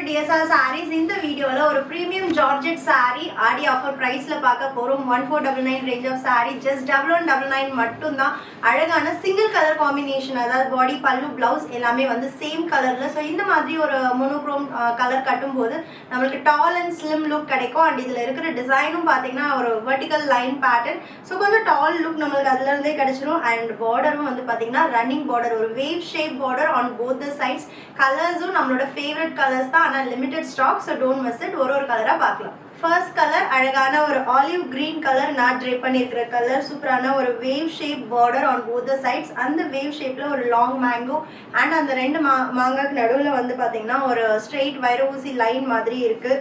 DSR sarees இந்த வீடியோல ஒரு பிரீமியம் ஜார்ஜெட் saree ஆடி ஆஃபர் பிரைஸ்ல பார்க்க போறோம் 1499 ரேஞ்ச் ஆஃப் saree just 1199 மட்டும் தான் அழகான சிங்கிள் கலர் காம்பினேஷன் அதாவது பாடி பல்லு பிளவுஸ் எல்லாமே வந்து சேம் கலர்ல சோ இந்த மாதிரி ஒரு மோனோக்ரோம் கலர் கட்டும்போது நமக்கு டால் அண்ட் ஸ்லிம் லுக் கிடைக்கும் and இதுல இருக்கிற டிசைனும் பாத்தீங்கன்னா ஒரு வெர்டிகல் லைன் பேட்டர்ன் சோ கொஞ்சம் டால் லுக் நமக்கு அதுல இருந்தே கிடைச்சிரும் and borderம் வந்து பாத்தீங்கன்னா ரன்னிங் border ஒரு wave shape border on both the sides கலர்ஸும் நம்மளோட ஃபேவரட் கலர்ஸ் தான் ஆனா limited stock so don't miss it ஒரு கலரா பார்க்கலாம் ஃபர்ஸ்ட் கலர் அழகான ஒரு ஆலிவ் கிரீன் கலர் நான் ட்ரேப் பண்ணியிருக்கிற கலர் சூப்பரான ஒரு wave shape border on both the sides அந்த வேவ் ஷேப்ல ஒரு லாங் மேங்கோ அண்ட் அந்த ரெண்டு மாங்காய்க்கு நடுவில் வந்து பார்த்தீங்கன்னா ஒரு ஸ்ட்ரெயிட் வைர ஊசி லைன் மாதிரி இருக்கு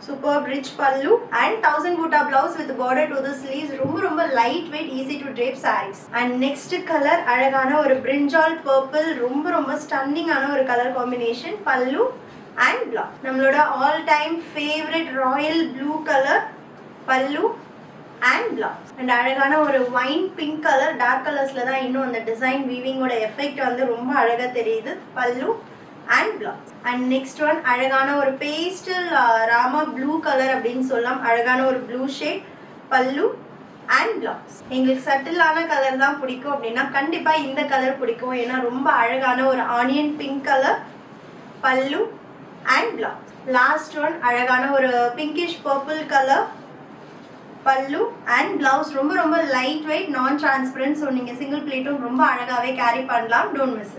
superb rich pallu and 1000 buta blouse with border to the sleeves ரொம்ப light weight easy to drape sarees and next color அழகான ஒரு brinjal purple ரொம்ப stunning ஆன ஒரு color combination pallu and blouse நம்மளோட all time favorite royal blue color pallu and blouse and அழகான ஒரு wine pink color dark colorsல தான் இன்னும் அந்த design weaving ஓட effect வந்து ரொம்ப அழகா தெரியுது pallu and blouse and next one அழகான ஒரு pastel rama blue color அப்படினு சொல்லலாம் அழகான ஒரு blue shade pallu and blouse உங்களுக்கு சட்டிலான கலர் தான் பிடிக்கும் அப்படினா கண்டிப்பா இந்த கலர் பிடிக்கும் ஏனா ரொம்ப அழகான ஒரு onion pink color pallu and blouse last one அழகான ஒரு pinkish purple color pallu and blouse ரொம்ப light weight non transparent so நீங்க single plate ரொம்ப அழகாவே carry பண்ணலாம் don't miss it